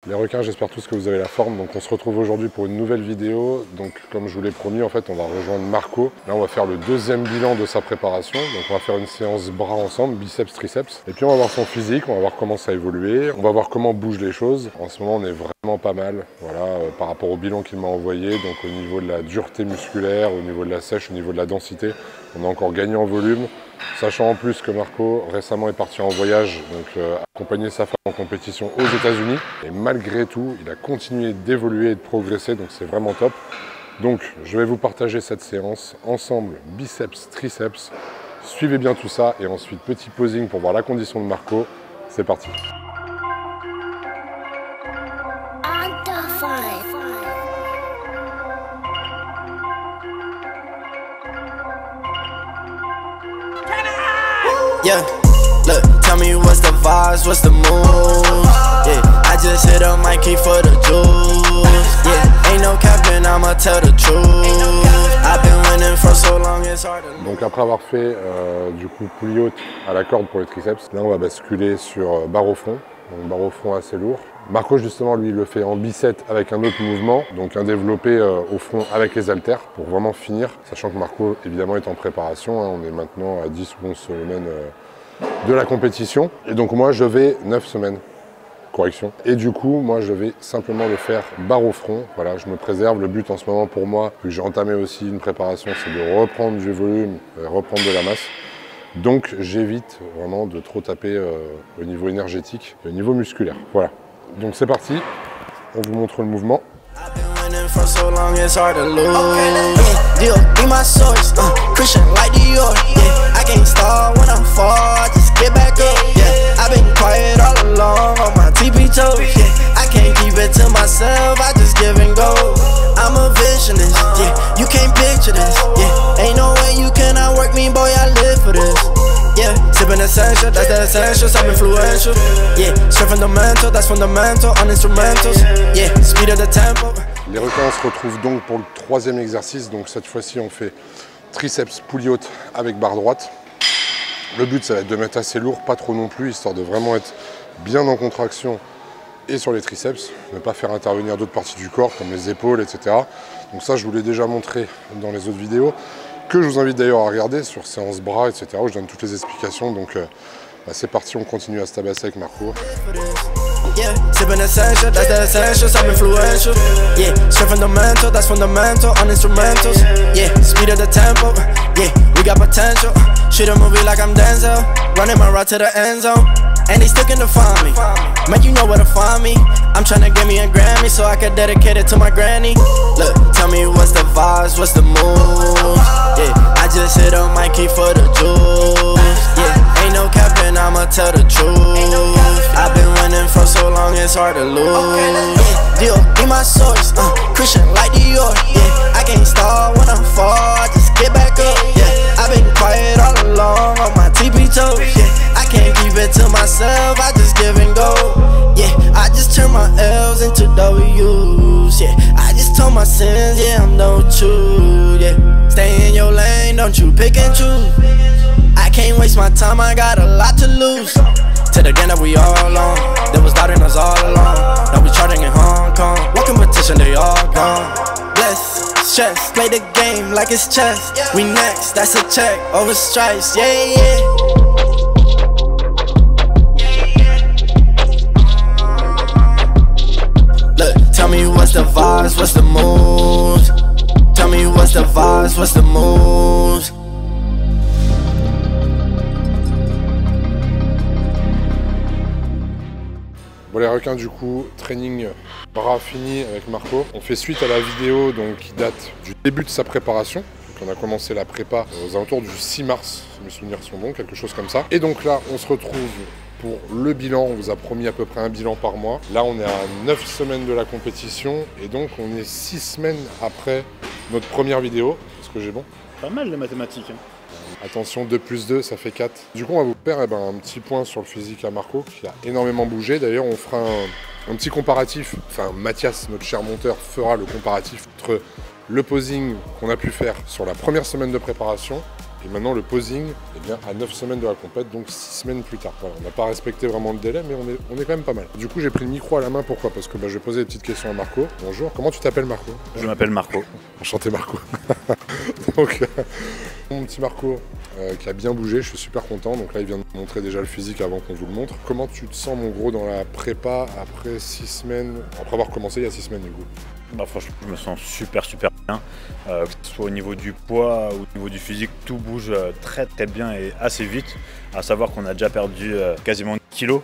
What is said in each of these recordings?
Les requins, j'espère tous que vous avez la forme. Donc on se retrouve aujourd'hui pour une nouvelle vidéo. Donc comme je vous l'ai promis, en fait on va rejoindre Marco. Là on va faire le deuxième bilan de sa préparation. Donc on va faire une séance bras ensemble, biceps, triceps. Et puis on va voir son physique, on va voir comment ça a évolué. On va voir comment bougent les choses. En ce moment on est vraiment pas mal, voilà, par rapport au bilan qu'il m'a envoyé. Donc au niveau de la dureté musculaire, au niveau de la sèche, au niveau de la densité, on a encore gagné en volume. Sachant en plus que Marco récemment est parti en voyage, donc accompagner sa femme en compétition aux États-Unis. Et malgré tout, il a continué d'évoluer et de progresser, donc c'est vraiment top. Donc je vais vous partager cette séance ensemble, biceps, triceps. Suivez bien tout ça et ensuite petit posing pour voir la condition de Marco. C'est parti. Yeah, look, tell me what's the vibes, what's the mood? Yeah, I just hit a Mikey for the juice. Yeah, ain't no capping, I'ma tell the truth. I've been winning for so long, it's hard to lose. Donc après avoir fait du coup poulie haute à la corde pour les triceps, là on va basculer sur barre au front. Donc barre au front assez lourd. Marco justement lui il le fait en bicep avec un autre mouvement, donc un développé au front avec les haltères pour vraiment finir, sachant que Marco évidemment est en préparation, hein, on est maintenant à 10 ou 11 semaines de la compétition. Et donc moi je vais 9 semaines, correction. Et du coup moi je vais simplement le faire barre au front, voilà, je me préserve. Le but en ce moment pour moi, vu que j'ai entamé aussi une préparation, c'est de reprendre du volume, reprendre de la masse. Donc j'évite vraiment de trop taper au niveau énergétique et au niveau musculaire. Voilà. Donc c'est parti, on vous montre le mouvement. I'm a visionist, yeah, you can't picture this, yeah, ain't no way you cannot work me, boy, I live for this, yeah, sipping essential, that's the essentials, I'm influential, yeah, straight fundamental, that's fundamental, on instrumentals, yeah, speed of the tempo. Les requins se retrouvent donc pour le troisième exercice, donc cette fois-ci on fait triceps poulie haute avec barre droite. Le but ça va être de mettre assez lourd, pas trop non plus, histoire de vraiment être bien en contraction et sur les triceps, ne pas faire intervenir d'autres parties du corps comme les épaules, etc. Donc ça je vous l'ai déjà montré dans les autres vidéos, que je vous invite d'ailleurs à regarder sur séance bras, etc. où je donne toutes les explications. Donc c'est parti, on continue à se tabasser avec Marco. Yeah, sipping essential, that's the essentials, I'm influential. Yeah, straight fundamental, that's fundamental, on instrumentals. Yeah, speed of the tempo. Yeah, we got potential. Shoot a movie like I'm Denzel, running my route to the end zone. And they still can find me. Man, you know where to find me. I'm tryna get me a Grammy so I can dedicate it to my granny. Look, tell me what's the vibes, what's the mood? Yeah, I just hit a Mikey for the juice. Yeah, ain't no capping, I'ma tell the truth. I've been winning for so long, it's hard to lose. Yeah, deal, be my source, Christian like Dior. Yeah, I can't start when I'm far, I just get back up. Yeah, I've been quiet all along on my TP toes. Yeah, I can't keep it to myself, I just give and go. Yeah, I just turn my L's into W's. Yeah, I just told my sins, yeah, I'm done with you. Yeah, stay in your lane, don't you pick and choose. I can't waste my time, I got a lot to lose. To the game that we all on, they was doubting us all along. Now we charting in Hong Kong, what competition, they all gone. Bless, stress, play the game like it's chess. We next, that's a check, over stripes, yeah, yeah. Tell me what's the vibes, what's the moves? Tell me what's the vibes, what's the moves? Bon les requins du coup, training bras fini avec Marco. On fait suite à la vidéo donc, qui date du début de sa préparation. Donc, on a commencé la prépa aux alentours du 6 mars, si mes souvenirs sont bons, quelque chose comme ça. Et donc là, on se retrouve pour le bilan. On vous a promis à peu près un bilan par mois. Là, on est à 9 semaines de la compétition et donc on est 6 semaines après notre première vidéo. Est-ce que j'ai bon? Pas mal les mathématiques. Hein. Attention, 2 plus 2, ça fait 4. Du coup, on va vous faire un petit point sur le physique à Marco, qui a énormément bougé. D'ailleurs, on fera un petit comparatif. Enfin, Mathias, notre cher monteur, fera le comparatif entre le posing qu'on a pu faire sur la première semaine de préparation Et maintenant le posing, eh bien, à 9 semaines de la compète, donc 6 semaines plus tard. Voilà, on n'a pas respecté vraiment le délai, mais on est quand même pas mal. Du coup j'ai pris le micro à la main, pourquoi? Parce que je vais poser des petites questions à Marco. Bonjour, comment tu t'appelles Marco? Je m'appelle Marco. Enchanté Marco. Donc mon petit Marco qui a bien bougé, je suis super content. Donc là il vient de montrer déjà le physique avant qu'on vous le montre. Comment tu te sens mon gros dans la prépa après 6 semaines, après avoir commencé il y a 6 semaines du coup? Bah, franchement, je me sens super bien. Que ce soit au niveau du poids ou au niveau du physique, tout bouge très bien et assez vite. À savoir qu'on a déjà perdu quasiment 10 kilos.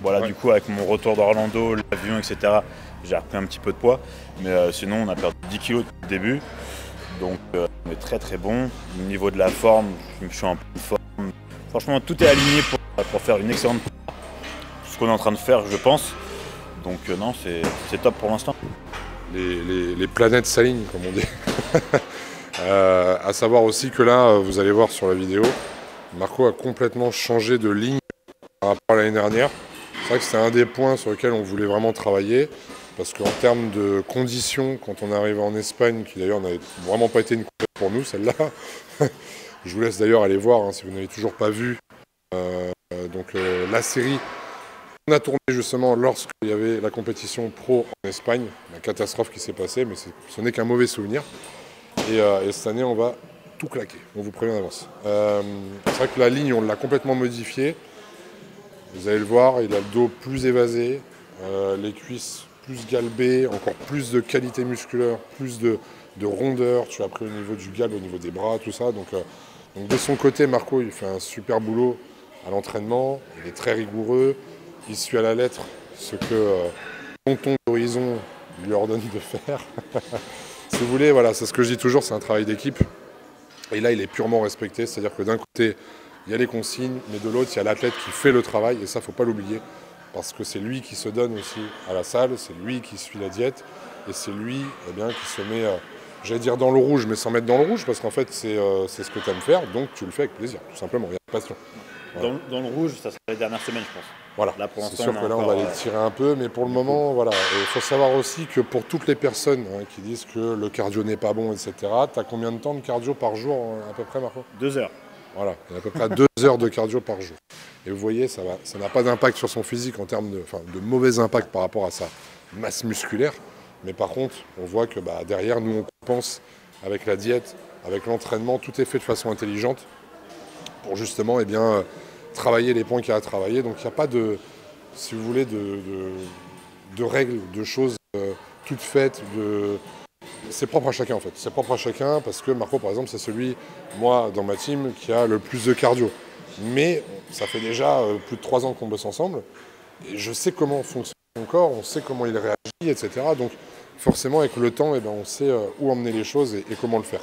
Voilà, ouais. Du coup, avec mon retour d'Orlando, l'avion, etc., j'ai repris un petit peu de poids. Mais sinon, on a perdu 10 kilos depuis le début. Donc, on est très bon. Au niveau de la forme, je suis en pleine forme. Franchement, tout est aligné pour faire une excellente prépa. Ce qu'on est en train de faire, je pense. Donc, non, c'est top pour l'instant. Les planètes s'alignent, comme on dit. À savoir aussi que là, vous allez voir sur la vidéo, Marco a complètement changé de ligne par rapport à l'année dernière. C'est vrai que c'était un des points sur lesquels on voulait vraiment travailler, parce qu'en termes de conditions, quand on est arrivé en Espagne, qui d'ailleurs n'avait vraiment pas été une compétition pour nous, celle-là, je vous laisse d'ailleurs aller voir hein, si vous n'avez toujours pas vu la série. On a tourné justement lorsqu'il y avait la compétition pro en Espagne, la catastrophe qui s'est passée, mais ce n'est qu'un mauvais souvenir. Et cette année, on va tout claquer, on vous prévient d'avance. C'est vrai que la ligne, on l'a complètement modifiée. Vous allez le voir, il a le dos plus évasé, les cuisses plus galbées, encore plus de qualité musculaire, plus de rondeur. Tu as pris au niveau du galbe, au niveau des bras, tout ça. Donc de son côté, Marco, il fait un super boulot à l'entraînement, il est très rigoureux. Il suit à la lettre ce que Tonton d'Horizon lui ordonne de faire. Si vous voulez, voilà, c'est ce que je dis toujours, c'est un travail d'équipe. Et là, il est purement respecté, c'est-à-dire que d'un côté, il y a les consignes, mais de l'autre, il y a l'athlète qui fait le travail, et ça, il ne faut pas l'oublier, parce que c'est lui qui se donne aussi à la salle, c'est lui qui suit la diète, et c'est lui qui se met, j'allais dire dans le rouge, mais sans mettre dans le rouge, parce qu'en fait, c'est ce que tu aimes faire, donc tu le fais avec plaisir, tout simplement, il y a passion. Voilà. Dans le rouge, ça sera les dernières semaines, je pense. Voilà, c'est sûr que là on va les tirer un peu, mais pour le moment, voilà. Il faut savoir aussi que pour toutes les personnes qui disent que le cardio n'est pas bon, etc., tu as combien de temps de cardio par jour à peu près, Marco? 2 heures. Voilà, il y a à peu près 2 heures de cardio par jour. Et vous voyez, ça n'a pas d'impact sur son physique en termes de mauvais impact par rapport à sa masse musculaire. Mais par contre, on voit que derrière, nous, on compense avec la diète, avec l'entraînement, tout est fait de façon intelligente pour justement travailler les points qu'il y a à travailler. Donc il n'y a pas de, si vous voulez, de règles, de choses toutes faites. C'est propre à chacun en fait. C'est propre à chacun parce que Marco par exemple c'est celui, moi dans ma team, qui a le plus de cardio. Mais ça fait déjà plus de 3 ans qu'on bosse ensemble. Et je sais comment fonctionne son corps, on sait comment il réagit, etc. Donc forcément avec le temps, on sait où emmener les choses et comment le faire.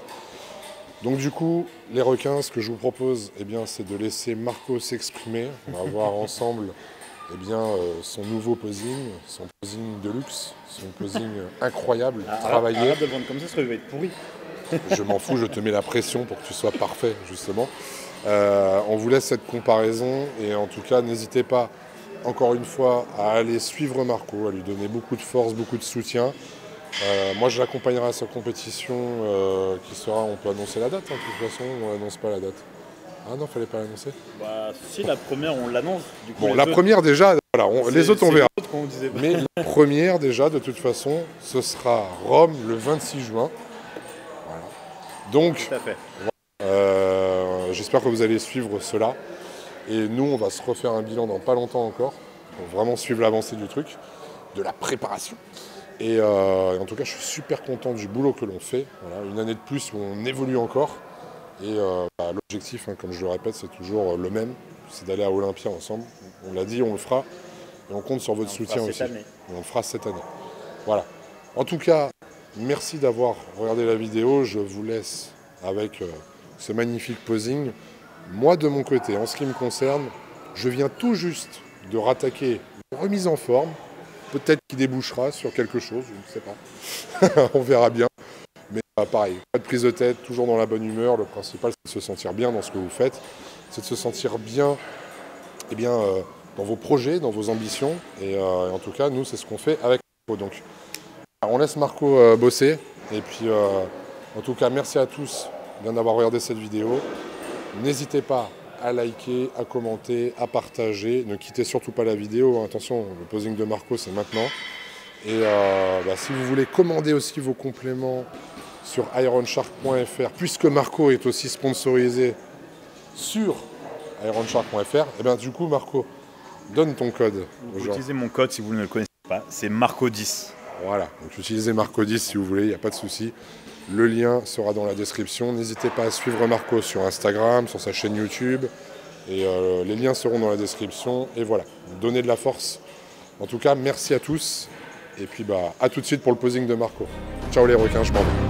Donc du coup, les requins, ce que je vous propose, c'est de laisser Marco s'exprimer. On va voir ensemble son nouveau posing, son posing de luxe, son posing incroyable, travaillé. Arrête de le vendre comme ça va être pourri. Je m'en fous, je te mets la pression pour que tu sois parfait, justement. On vous laisse cette comparaison et en tout cas, n'hésitez pas, encore une fois, à aller suivre Marco, à lui donner beaucoup de force, beaucoup de soutien. Moi je l'accompagnerai à sa compétition qui sera, on peut annoncer la date de toute façon, on n'annonce pas la date. Ah non, fallait pas l'annoncer. Si la première on l'annonce. Bon, la première déjà, voilà, les autres on verra. Mais la première déjà, de toute façon, ce sera Rome le 26 juin. Voilà. Donc, tout à fait. J'espère que vous allez suivre cela. Et nous, on va se refaire un bilan dans pas longtemps encore, pour vraiment suivre l'avancée du truc, de la préparation. Et en tout cas, je suis super content du boulot que l'on fait. Voilà, une année de plus où on évolue encore. Et l'objectif, comme je le répète, c'est toujours le même. C'est d'aller à Olympia ensemble. On l'a dit, on le fera. Et on compte sur votre soutien aussi. Et on le fera cette année. Voilà. En tout cas, merci d'avoir regardé la vidéo. Je vous laisse avec ce magnifique posing. Moi, de mon côté, en ce qui me concerne, je viens tout juste de rattaquer une remise en forme. Peut-être qu'il débouchera sur quelque chose, je ne sais pas. On verra bien. Mais pareil, pas de prise de tête, toujours dans la bonne humeur. Le principal, c'est de se sentir bien dans ce que vous faites. C'est de se sentir bien, dans vos projets, dans vos ambitions. Et en tout cas, nous, c'est ce qu'on fait avec Marco. Donc, on laisse Marco bosser. Et puis, en tout cas, merci à tous d'avoir regardé cette vidéo. N'hésitez pas à liker, à commenter, à partager. Ne quittez surtout pas la vidéo. Attention, le posing de Marco, c'est maintenant. Et si vous voulez commander aussi vos compléments sur ironshark.fr, puisque Marco est aussi sponsorisé sur ironshark.fr, et bien du coup, Marco, donne ton code. Vous utilisez mon code si vous ne le connaissez pas, c'est Marco10. Voilà, donc utilisez Marco10 si vous voulez, il n'y a pas de souci. Le lien sera dans la description. N'hésitez pas à suivre Marco sur Instagram, sur sa chaîne YouTube. Et les liens seront dans la description. Et voilà, donnez de la force. En tout cas, merci à tous. Et puis à tout de suite pour le posing de Marco. Ciao les requins, je m'en vais.